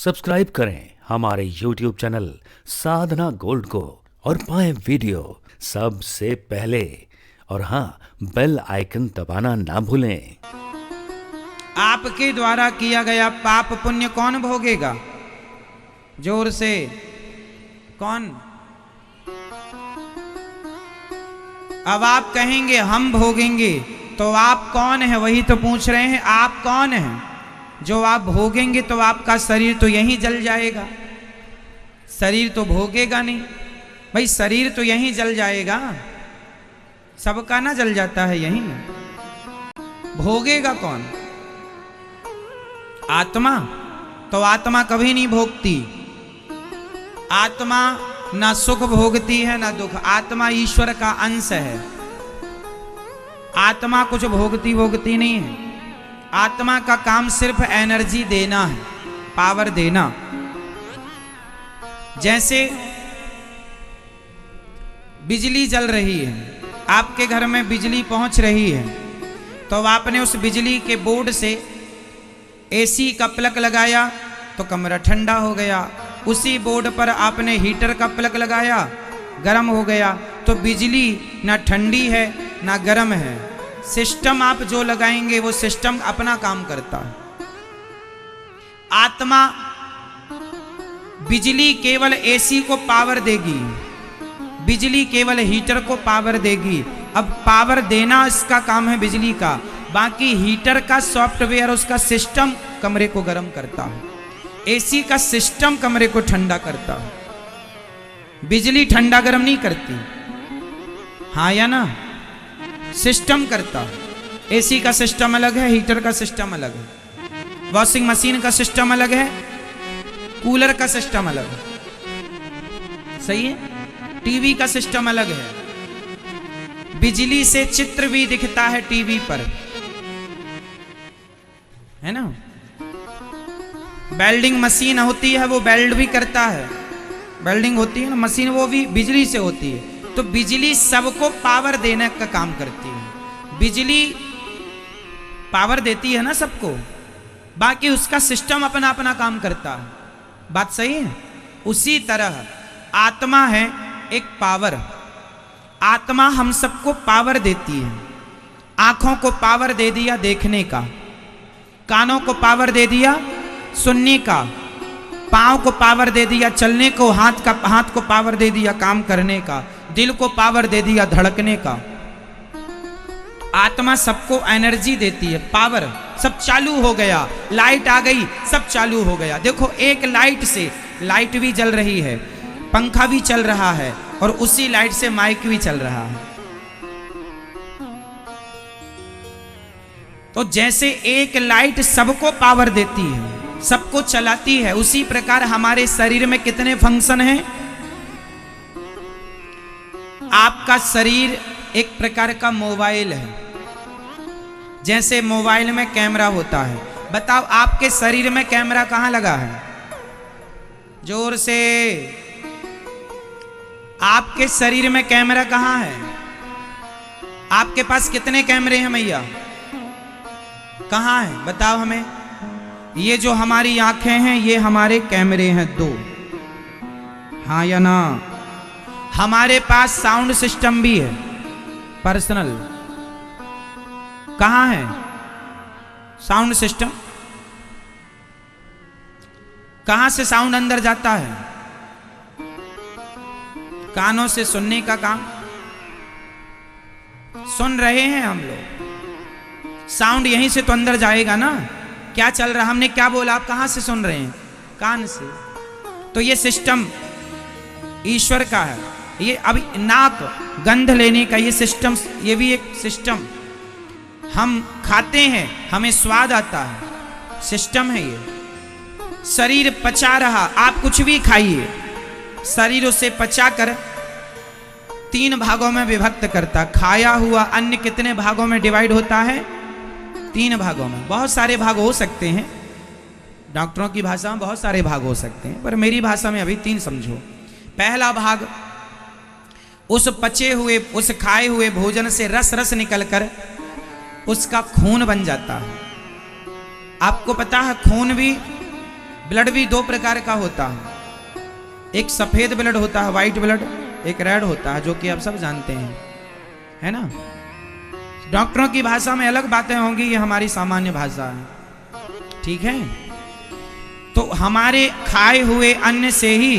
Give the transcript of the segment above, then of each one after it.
Subscribe करें हमारे YouTube channel साधना gold को और पाएं वीडियो सबसे पहले। और हाँ, बेल आइकन दबाना ना भूलें। आपके द्वारा किया गया पाप पुण्य कौन भोगेगा? जोर से कौन? अब आप कहेंगे हम भोगेंगे, तो आप कौन है? वही तो पूछ रहे हैं, आप कौन हैं? जो आप भोगेंगे तो आपका शरीर तो यहीं जल जाएगा, शरीर तो भोगेगा नहीं। भाई शरीर तो यहीं जल जाएगा, सबका ना जल जाता है यहीं, भोगेगा कौन? आत्मा। तो आत्मा कभी नहीं भोगती, आत्मा ना सुख भोगती है ना दुख। आत्मा ईश्वर का अंश है, आत्मा कुछ भोगती नहीं है। आत्मा का काम सिर्फ एनर्जी देना है, पावर देना। जैसे बिजली जल रही है, आपके घर में बिजली पहुंच रही है, तो आपने उस बिजली के बोर्ड से एसी का प्लग लगाया तो कमरा ठंडा हो गया। उसी बोर्ड पर आपने हीटर का प्लग लगाया, गर्म हो गया। तो बिजली ना ठंडी है ना गर्म है। सिस्टम आप जो लगाएंगे वो सिस्टम अपना काम करता है। आत्मा बिजली केवल एसी को पावर देगी, बिजली केवल हीटर को पावर देगी। अब पावर देना इसका काम है बिजली का, बाकी हीटर का सॉफ्टवेयर, उसका सिस्टम कमरे को गर्म करता है, एसी का सिस्टम कमरे को ठंडा करता है। बिजली ठंडा गर्म नहीं करती, हाँ या ना? सिस्टम करता है। एसी का सिस्टम अलग है, हीटर का सिस्टम अलग है, वॉशिंग मशीन का सिस्टम अलग है, कूलर का सिस्टम अलग है, सही है? टीवी का सिस्टम अलग है। बिजली से चित्र भी दिखता है टीवी पर, है ना? वेल्डिंग मशीन होती है, वो वेल्ड भी करता है, वेल्डिंग होती है ना मशीन, वो भी बिजली से होती है। तो बिजली सबको पावर देने का काम करती है। बिजली पावर देती है ना सबको, बाकी उसका सिस्टम अपना अपना काम करता है। बात सही है? उसी तरह आत्मा है एक पावर। आत्मा हम सबको पावर देती है। आंखों को पावर दे दिया देखने का, कानों को पावर दे दिया सुनने का, पांव को पावर दे दिया चलने को, हाथ को पावर दे दिया काम करने का, दिल को पावर दे दिया धड़कने का। आत्मा सबको एनर्जी देती है, पावर। सब चालू हो गया, लाइट आ गई, सब चालू हो गया। देखो एक लाइट से लाइट भी जल रही है, पंखा भी चल रहा है, और उसी लाइट से माइक भी चल रहा है। तो जैसे एक लाइट सबको पावर देती है, सबको चलाती है, उसी प्रकार हमारे शरीर में कितने फंक्शन हैं? आपका शरीर एक प्रकार का मोबाइल है। जैसे मोबाइल में कैमरा होता है, बताओ आपके शरीर में कैमरा कहां लगा है? जोर से। आपके शरीर में कैमरा कहां है? आपके पास कितने कैमरे हैं भैया? कहां है बताओ हमें? ये जो हमारी आंखें हैं ये हमारे कैमरे हैं 2, हाँ या ना? हमारे पास साउंड सिस्टम भी है पर्सनल। कहां है साउंड सिस्टम? कहां से साउंड अंदर जाता है? कानों से सुनने का काम। सुन रहे हैं हम लोग, साउंड यहीं से तो अंदर जाएगा ना। क्या चल रहा, हमने क्या बोला, आप कहां से सुन रहे हैं? कान से। तो ये सिस्टम ईश्वर का है। ये अभी नाक गंध लेने का ये सिस्टम, ये भी एक सिस्टम। हम खाते हैं, हमें स्वाद आता है, सिस्टम है ये। शरीर पचा रहा, आप कुछ भी खाइए, शरीर उसे पचाकर 3 भागों में विभक्त करता। खाया हुआ अन्न कितने भागों में डिवाइड होता है? 3 भागों में। बहुत सारे भाग हो सकते हैं, डॉक्टरों की भाषा में बहुत सारे भाग हो सकते हैं, पर मेरी भाषा में अभी 3 समझो। पहला भाग, उस पचे हुए, उस खाए हुए भोजन से रस निकलकर उसका खून बन जाता है। आपको पता है खून भी ब्लड भी दो प्रकार का होता है, एक सफेद ब्लड होता है, व्हाइट ब्लड, एक रेड होता है, जो कि आप सब जानते हैं, है ना। डॉक्टरों की भाषा में अलग बातें होंगी, ये हमारी सामान्य भाषा है, ठीक है। तो हमारे खाए हुए अन्न से ही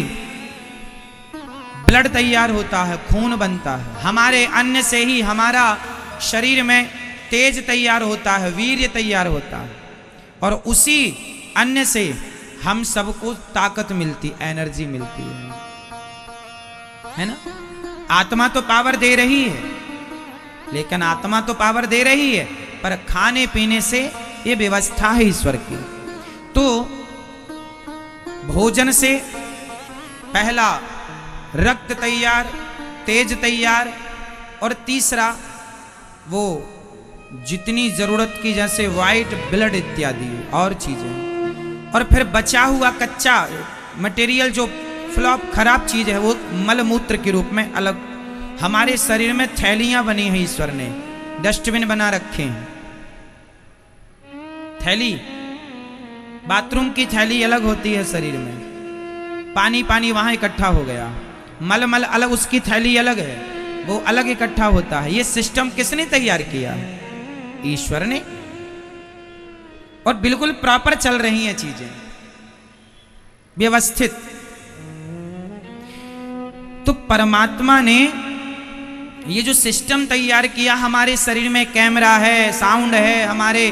ब्लड तैयार होता है, खून बनता है, हमारे अन्न से ही हमारा शरीर में तेज तैयार होता है, वीर्य तैयार होता है, और उसी अन्न से हम सबको ताकत मिलती, एनर्जी मिलती है ना। आत्मा तो पावर दे रही है, लेकिन आत्मा तो पावर दे रही है, पर खाने पीने से ये व्यवस्था है ईश्वर की। तो भोजन से पहला रक्त तैयार, तेज तैयार, और तीसरा वो जितनी जरूरत की, जैसे व्हाइट ब्लड इत्यादि और चीजें, और फिर बचा हुआ कच्चा मटेरियल जो फ्लॉप खराब चीज है, वो मलमूत्र के रूप में अलग। हमारे शरीर में थैलियां बनी हैं, ईश्वर ने डस्टबिन बना रखे हैं। थैली, बाथरूम की थैली अलग होती है शरीर में, पानी पानी वहां इकट्ठा हो गया, मल मल अलग, उसकी थैली अलग है, वो अलग इकट्ठा होता है। ये सिस्टम किसने तैयार किया? ईश्वर ने। और बिल्कुल प्रॉपर चल रही हैं चीजें, व्यवस्थित। तो परमात्मा ने ये जो सिस्टम तैयार किया, हमारे शरीर में कैमरा है, साउंड है, हमारे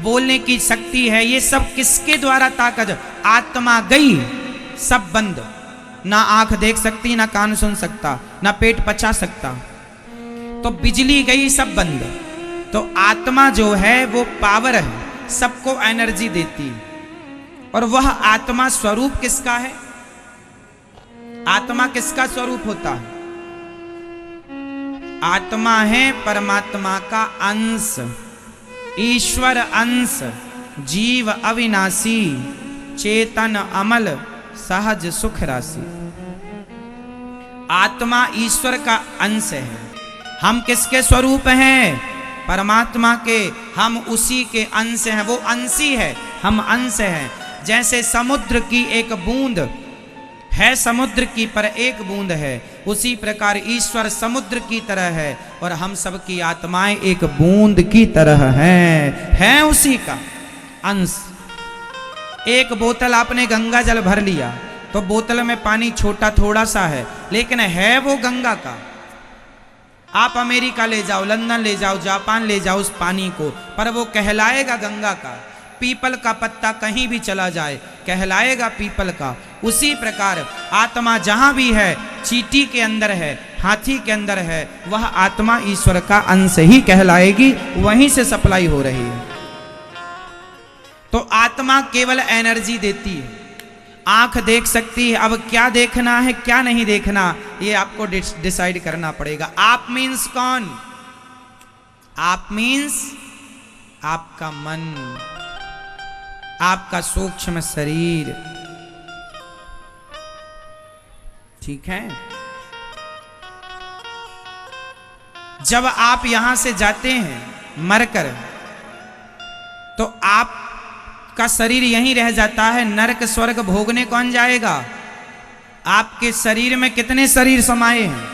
बोलने की शक्ति है, ये सब किसके द्वारा ताकत? आत्मा गई, सब बंद, ना आंख देख सकती, ना कान सुन सकता, ना पेट पचा सकता, तो बिजली गई, सब बंद। तो आत्मा जो है वो पावर है, सबको एनर्जी देती। और वह आत्मा स्वरूप किसका है? आत्मा किसका स्वरूप होता है? आत्मा है परमात्मा का अंश, ईश्वर अंश, जीव अविनाशी, चेतन अमल, सहज सुख राशि। आत्मा ईश्वर का अंश है। हम किसके स्वरूप हैं? परमात्मा के। हम उसी के अंश हैं, वो अंशी है, हम अंश हैं। जैसे समुद्र की एक बूंद है, समुद्र की पर एक बूंद है, उसी प्रकार ईश्वर समुद्र की तरह है, और हम सबकी आत्माएं एक बूंद की तरह हैं उसी का अंश। एक बोतल आपने गंगा जल भर लिया, तो बोतल में पानी छोटा थोड़ा सा है, लेकिन है वो गंगा का। आप अमेरिका ले जाओ, लंदन ले जाओ, जापान ले जाओ उस पानी को, पर वो कहलाएगा गंगा का। पीपल का पत्ता कहीं भी चला जाए, कहलाएगा पीपल का। उसी प्रकार आत्मा जहां भी है, चींटी के अंदर है, हाथी के अंदर है, वह आत्मा ईश्वर का अंश ही कहलाएगी, वहीं से सप्लाई हो रही है। तो आत्मा केवल एनर्जी देती है। आंख देख सकती है, अब क्या देखना है क्या नहीं देखना, ये आपको डिसाइड करना पड़ेगा। आप मीन्स कौन? आप मीन्स आपका मन, आपका सूक्ष्म शरीर, ठीक है। जब आप यहां से जाते हैं मरकर, तो आपका शरीर यहीं रह जाता है। नरक स्वर्ग भोगने कौन जाएगा? आपके शरीर में कितने शरीर समाये हैं?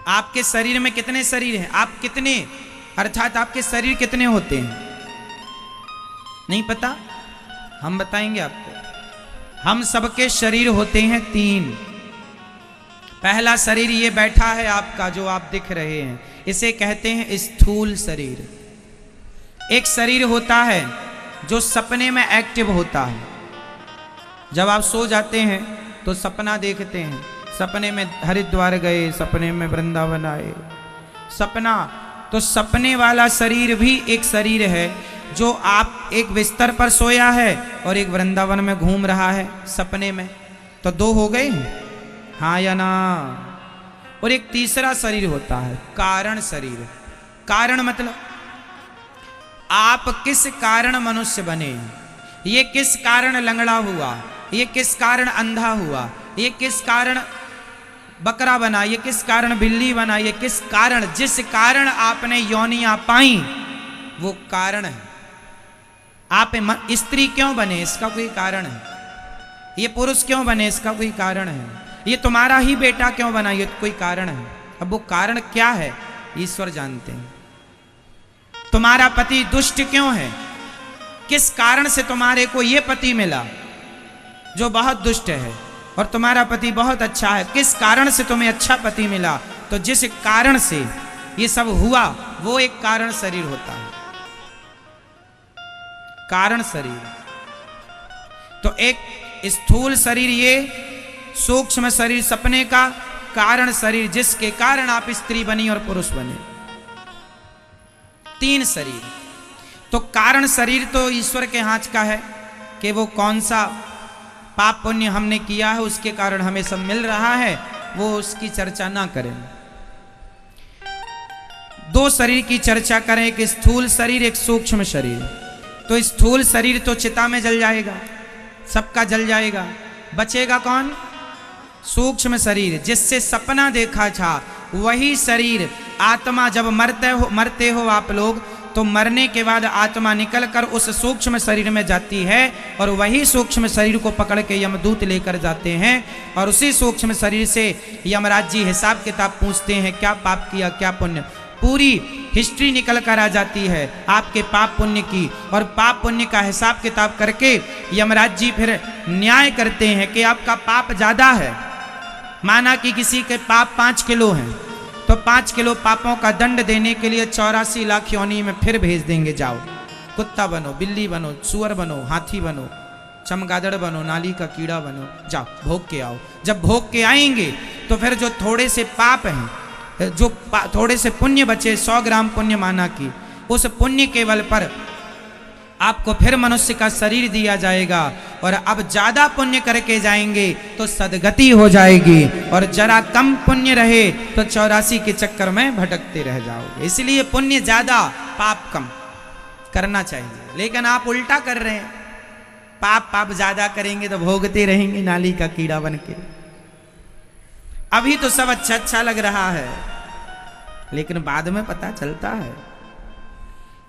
आपके शरीर में कितने शरीर हैं? आप कितने, अर्थात आपके शरीर कितने होते हैं? नहीं पता? हम बताएंगे आपको। हम सबके शरीर होते हैं 3। पहला शरीर ये बैठा है आपका, जो आप दिख रहे हैं, इसे कहते हैं स्थूल शरीर। एक शरीर होता है जो सपने में एक्टिव होता है। जब आप सो जाते हैं तो सपना देखते हैं, सपने में हरिद्वार गए, सपने में वृंदावन आए, सपना। तो सपने वाला शरीर भी एक शरीर है, जो आप एक बिस्तर पर सोया है और एक वृंदावन में घूम रहा है सपने में। तो 2 हो गए, हाँ या ना? और एक तीसरा शरीर होता है कारण शरीर। कारण मतलब आप किस कारण मनुष्य बने, ये किस कारण लंगड़ा हुआ, ये किस कारण अंधा हुआ, ये किस कारण बकरा बना, ये किस कारण बिल्ली बना, ये किस कारण, जिस कारण आपने योनियां पाई, वो कारण है। आप स्त्री क्यों बने, इसका कोई कारण है। ये पुरुष क्यों बने, इसका कोई कारण है। ये तुम्हारा ही बेटा क्यों बना, ये कोई कारण है। अब वो कारण क्या है ईश्वर जानते हैं। तुम्हारा पति दुष्ट क्यों है, किस कारण से तुम्हारे को ये पति मिला जो बहुत दुष्ट है, और तुम्हारा पति बहुत अच्छा है, किस कारण से तुम्हें अच्छा पति मिला। तो जिस कारण से ये सब हुआ वो एक कारण शरीर होता है, कारण शरीर। तो एक स्थूल शरीर, ये सूक्ष्म शरीर सपने का, कारण शरीर जिसके कारण आप स्त्री बनी और पुरुष बने। 3 शरीर। तो कारण शरीर तो ईश्वर के हाथ का है कि वो कौन सा पाप पुण्य हमने किया है उसके कारण हमें सब मिल रहा है, वो उसकी चर्चा ना करें। 2 शरीर की चर्चा करें, एक स्थूल शरीर एक सूक्ष्म शरीर। तो स्थूल शरीर तो चिता में जल जाएगा, सबका जल जाएगा, बचेगा कौन, सूक्ष्म शरीर जिससे सपना देखा था। वही शरीर आत्मा जब मरते हो आप लोग, तो मरने के बाद आत्मा निकलकर उस सूक्ष्म शरीर में जाती है और वही सूक्ष्म शरीर को पकड़ के यमदूत लेकर जाते हैं और उसी सूक्ष्म शरीर से यमराज जी हिसाब किताब पूछते हैं, क्या पाप किया क्या पुण्य। पूरी हिस्ट्री निकल कर आ जाती है आपके पाप पुण्य की, और पाप पुण्य का हिसाब किताब करके यमराज जी फिर न्याय करते हैं कि आपका पाप ज़्यादा है। माना कि किसी के पाप 5 किलो हैं, तो 5 किलो पापों का दंड देने के लिए 84 लाख योनि में फिर भेज देंगे, जाओ कुत्ता बनो, बिल्ली बनो, सुअर बनो, हाथी बनो, चमगादड़ बनो, नाली का कीड़ा बनो, जाओ भोग के आओ। जब भोग के आएंगे तो फिर जो थोड़े से पाप हैं, जो थोड़े से पुण्य बचे, 100 ग्राम पुण्य माना कि, उस पुण्य के बल पर आपको फिर मनुष्य का शरीर दिया जाएगा। और अब ज्यादा पुण्य करके जाएंगे तो सदगति हो जाएगी, और जरा कम पुण्य रहे तो 84 के चक्कर में भटकते रह जाओगे। इसलिए पुण्य ज्यादा पाप कम करना चाहिए, लेकिन आप उल्टा कर रहे हैं। पाप ज्यादा करेंगे तो भोगते रहेंगे नाली का कीड़ा बन के। अभी तो सब अच्छा अच्छा लग रहा है, लेकिन बाद में पता चलता है।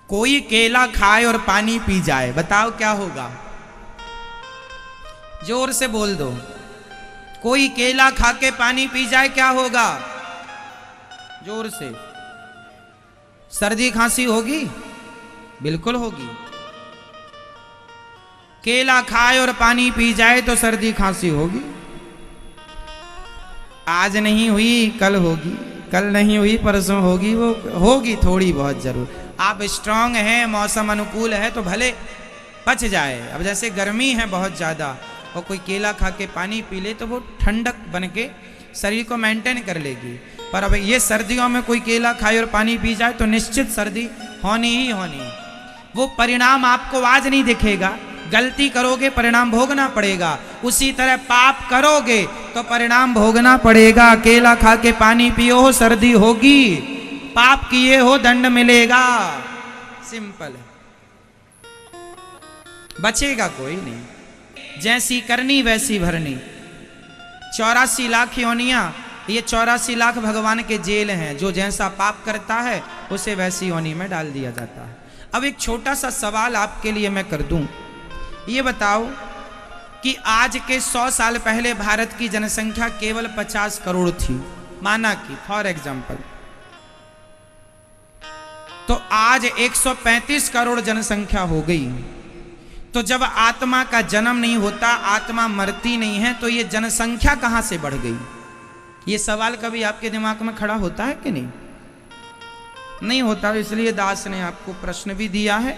कोई केला खाए और पानी पी जाए, बताओ क्या होगा, जोर से बोल दो। कोई केला खा के पानी पी जाए क्या होगा, जोर से। सर्दी खांसी होगी, बिल्कुल होगी। केला खाए और पानी पी जाए तो सर्दी खांसी होगी। आज नहीं हुई कल होगी, कल नहीं हुई परसों होगी, वो होगी थोड़ी बहुत जरूर। आप स्ट्रांग हैं, मौसम अनुकूल है तो भले पच जाए। अब जैसे गर्मी है बहुत ज़्यादा और कोई केला खा के पानी पी ले तो वो ठंडक बन के शरीर को मेंटेन कर लेगी। पर अब ये सर्दियों में कोई केला खाए और पानी पी जाए तो निश्चित सर्दी होनी ही होनी। वो परिणाम आपको आज नहीं दिखेगा, गलती करोगे परिणाम भोगना पड़ेगा। उसी तरह पाप करोगे तो परिणाम भोगना पड़ेगा। केला खा के पानी पियो हो सर्दी होगी, पाप किए हो दंड मिलेगा, सिंपल है, बचेगा कोई नहीं। जैसी करनी वैसी भरनी। 84 लाख योनियां, ये 84 लाख भगवान के जेल हैं। जो जैसा पाप करता है उसे वैसी योनि में डाल दिया जाता है। अब एक छोटा सा सवाल आपके लिए मैं कर दूं, ये बताओ कि आज के 100 साल पहले भारत की जनसंख्या केवल 50 करोड़ थी, माना कि फॉर एग्जाम्पल, तो आज 135 करोड़ जनसंख्या हो गई। तो जब आत्मा का जन्म नहीं होता, आत्मा मरती नहीं है, तो ये जनसंख्या कहां से बढ़ गई? ये सवाल कभी आपके दिमाग में खड़ा होता है कि नहीं? नहीं होता। इसलिए दास ने आपको प्रश्न भी दिया है,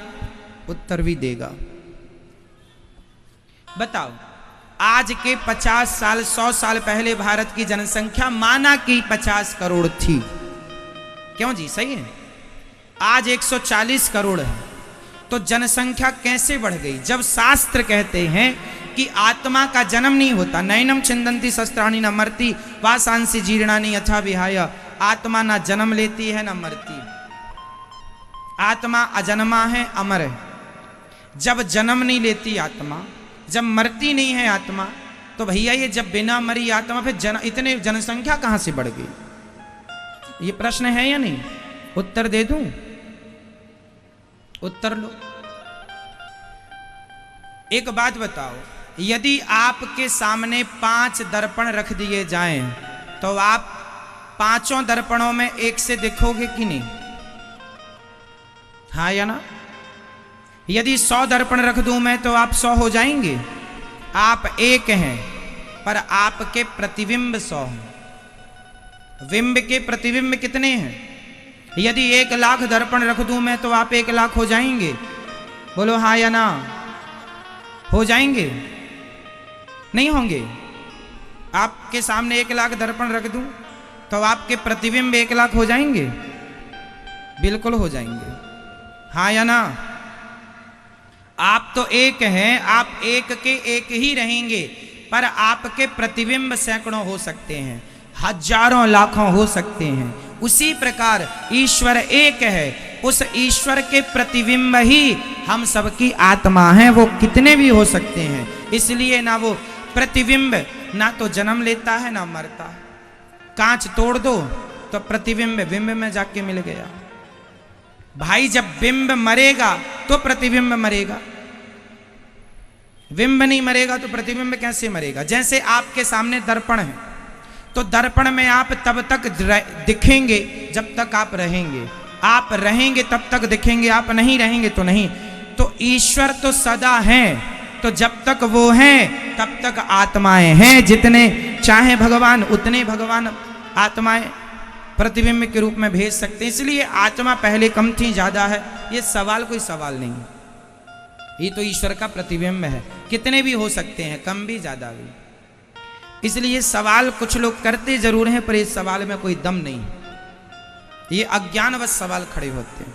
उत्तर भी देगा। बताओ, आज के 50 साल 100 साल पहले भारत की जनसंख्या माना कि 50 करोड़ थी, क्यों जी, सही है? आज 140 करोड़ है, तो जनसंख्या कैसे बढ़ गई? जब शास्त्र कहते हैं कि आत्मा का जन्म नहीं होता, नैनम छिंदंती शस्त्राणी न मरती वासांसी जीर्णानी यथा विहाय, आत्मा ना जन्म लेती है ना मरती, आत्मा अजन्मा है, अमर है। जब जन्म नहीं लेती आत्मा, जब मरती नहीं है आत्मा, तो भैया ये जब बिना मरी आत्मा, फिर इतने जनसंख्या कहां से बढ़ गई? ये प्रश्न है या नहीं? उत्तर दे दूं? उत्तर लो। एक बात बताओ, यदि आपके सामने 5 दर्पण रख दिए जाएं तो आप 5 दर्पणों में एक से दिखोगे कि नहीं? हाँ या ना? यदि 100 दर्पण रख दूं मैं तो आप 100 हो जाएंगे? आप एक हैं पर आपके प्रतिबिंब 100 हैं। बिंब के प्रतिबिंब कितने हैं? यदि 1,00,000 दर्पण रख दूं मैं तो आप 1,00,000 हो जाएंगे? बोलो हाँ या ना? हो जाएंगे? नहीं होंगे। आपके सामने 1,00,000 दर्पण रख दूं तो आपके प्रतिबिंब 1,00,000 हो जाएंगे? बिल्कुल हो जाएंगे। हाँ या ना? आप तो एक हैं, आप एक के एक ही रहेंगे, पर आपके प्रतिबिंब सैकड़ों हो सकते हैं, हजारों लाखों हो सकते हैं। उसी प्रकार ईश्वर एक है, उस ईश्वर के प्रतिबिंब ही हम सबकी आत्मा हैं, वो कितने भी हो सकते हैं। इसलिए ना वो प्रतिबिंब ना तो जन्म लेता है ना मरता है। कांच तोड़ दो तो प्रतिबिंब बिंब में जाके मिल गया। भाई जब बिंब मरेगा तो प्रतिबिंब मरेगा, बिंब नहीं मरेगा तो प्रतिबिंब कैसे मरेगा? जैसे आपके सामने दर्पण है तो दर्पण में आप तब तक दिखेंगे जब तक आप रहेंगे, आप रहेंगे तब तक दिखेंगे, आप नहीं रहेंगे तो नहीं। तो ईश्वर तो सदा हैं, तो जब तक वो हैं तब तक आत्माएं हैं। जितने चाहे भगवान उतने भगवान आत्माएं प्रतिबिंब के रूप में भेज सकते हैं। इसलिए आत्मा पहले कम थी ज्यादा है, ये सवाल कोई सवाल नहीं है। ये तो ईश्वर का प्रतिबिंब है, कितने भी हो सकते हैं, कम भी ज्यादा भी। इसलिए सवाल कुछ लोग करते जरूर हैं पर इस सवाल में कोई दम नहीं, ये अज्ञानवश सवाल खड़े होते हैं।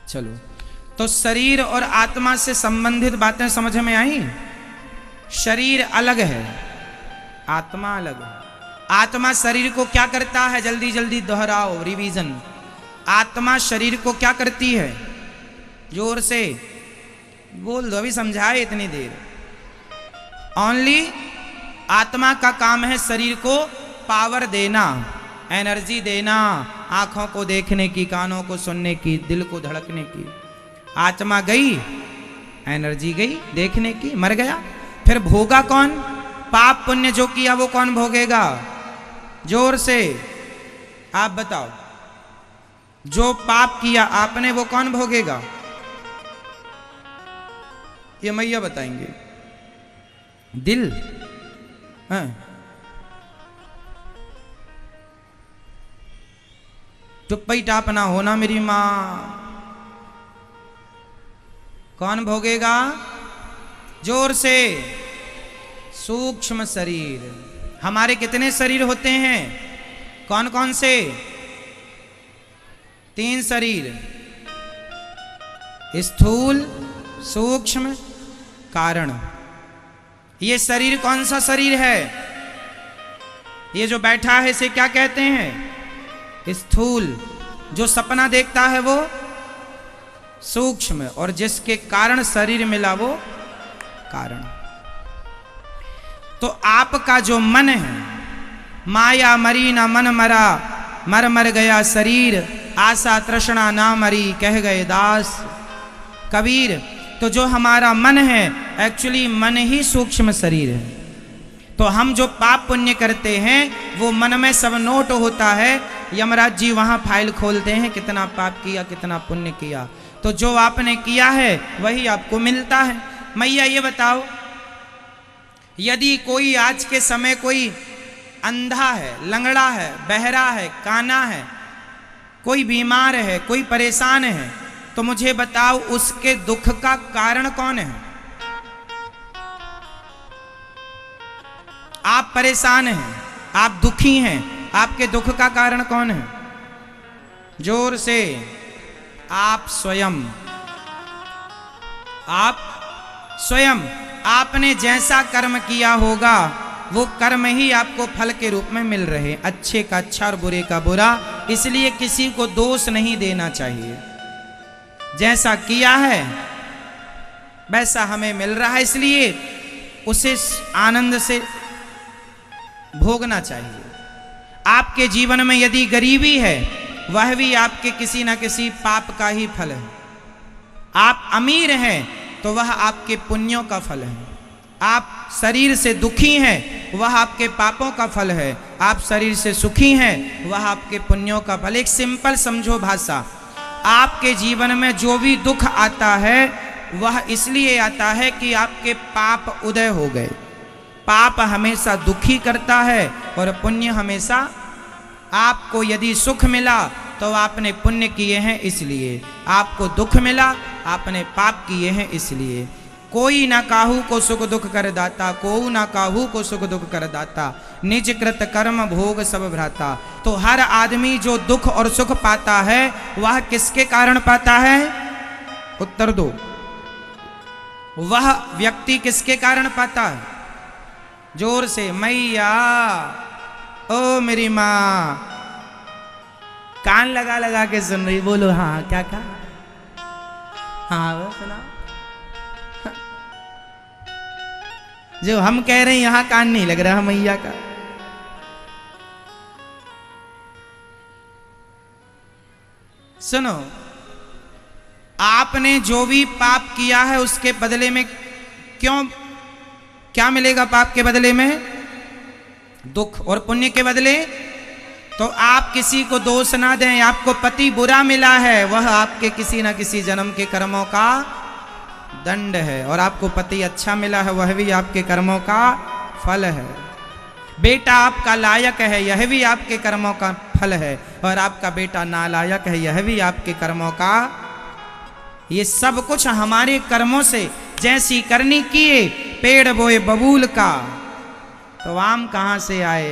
चलो, तो शरीर और आत्मा से संबंधित बातें समझ में आई। शरीर अलग है, आत्मा अलग है। आत्मा शरीर को क्या करता है? जल्दी जल्दी दोहराओ, रिवीजन। आत्मा शरीर को क्या करती है? जोर से बोल दो, अभी समझाए इतनी देर। ओनली आत्मा का काम है शरीर को पावर देना, एनर्जी देना, आंखों को देखने की, कानों को सुनने की, दिल को धड़कने की। आत्मा गई, एनर्जी गई देखने की, मर गया। फिर भोगा कौन? पाप पुण्य जो किया वो कौन भोगेगा? जोर से आप बताओ, जो पाप किया आपने वो कौन भोगेगा? ये मैया बताएंगे। दिल? हाँ, टुप्पी टाप ना होना मेरी मां। कौन भोगेगा? जोर से। सूक्ष्म शरीर। हमारे कितने शरीर होते हैं? कौन कौन से? 3 शरीर, स्थूल, सूक्ष्म, कारण। ये शरीर कौन सा शरीर है? ये जो बैठा है इसे क्या कहते हैं? स्थूल। जो सपना देखता है वो सूक्ष्म, और जिसके कारण शरीर मिला वो कारण। तो आपका जो मन है, माया मरी ना मन मरा, मर मर गया शरीर, आशा तृष्णा ना मरी, कह गए दास कबीर। तो जो हमारा मन है, एक्चुअली मन ही सूक्ष्म शरीर है। तो हम जो पाप पुण्य करते हैं वो मन में सब नोट होता है। यमराज जी वहां फाइल खोलते हैं, कितना पाप किया, कितना पुण्य किया। तो जो आपने किया है वही आपको मिलता है। मैया ये बताओ, यदि कोई आज के समय कोई अंधा है, लंगड़ा है, बहरा है, काना है, कोई बीमार है, कोई परेशान है, तो मुझे बताओ उसके दुख का कारण कौन है? आप परेशान हैं, आप दुखी हैं, आपके दुख का कारण कौन है? जोर से। आप स्वयं। आप स्वयं। आपने जैसा कर्म किया होगा वो कर्म ही आपको फल के रूप में मिल रहे, अच्छे का अच्छा और बुरे का बुरा। इसलिए किसी को दोष नहीं देना चाहिए। जैसा किया है वैसा हमें मिल रहा है, इसलिए उसे आनंद से भोगना चाहिए। आपके जीवन में यदि गरीबी है, वह भी आपके किसी न किसी पाप का ही फल है। आप अमीर हैं तो वह आपके पुण्यों का फल है। आप शरीर से दुखी हैं, वह आपके पापों का फल है। आप शरीर से सुखी हैं, वह आपके पुण्यों का फल। एक सिंपल समझो भाषा, आपके जीवन में जो भी दुख आता है वह इसलिए आता है कि आपके पाप उदय हो गए। पाप हमेशा दुखी करता है और पुण्य हमेशा, आपको यदि सुख मिला तो आपने पुण्य किए हैं इसलिए, आपको दुख मिला आपने पाप किए हैं इसलिए। कोई ना काहू को सुख दुख कर दाता, कोऊ ना काहू को सुख दुख कर दाता, निज कृत कर्म भोग सब भ्राता। तो हर आदमी जो दुख और सुख पाता है वह किसके कारण पाता है? उत्तर दो। वह व्यक्ति किसके कारण पाता है? जोर से, मैया ओ मेरी माँ, कान लगा लगा के सुन रही, बोलो हाँ क्या कहा? हाँ वो सुना। जो हम कह रहे हैं यहां कान नहीं लग रहा मैया का। सुनो, आपने जो भी पाप किया है उसके बदले में क्या मिलेगा? पाप के बदले में दुख, और पुण्य के बदले तो आप किसी को दोष ना दें। आपको पति बुरा मिला है, वह आपके किसी ना किसी जन्म के कर्मों का दंड है, और आपको पति अच्छा मिला है वह भी आपके कर्मों का फल है। बेटा आपका लायक है, यह भी आपके कर्मों का फल है, और आपका बेटा नालायक है, यह भी आपके कर्मों का। ये सब कुछ हमारे कर्मों से, जैसी करनी किए, पेड़ बोए बबूल का तो आम कहां से आए।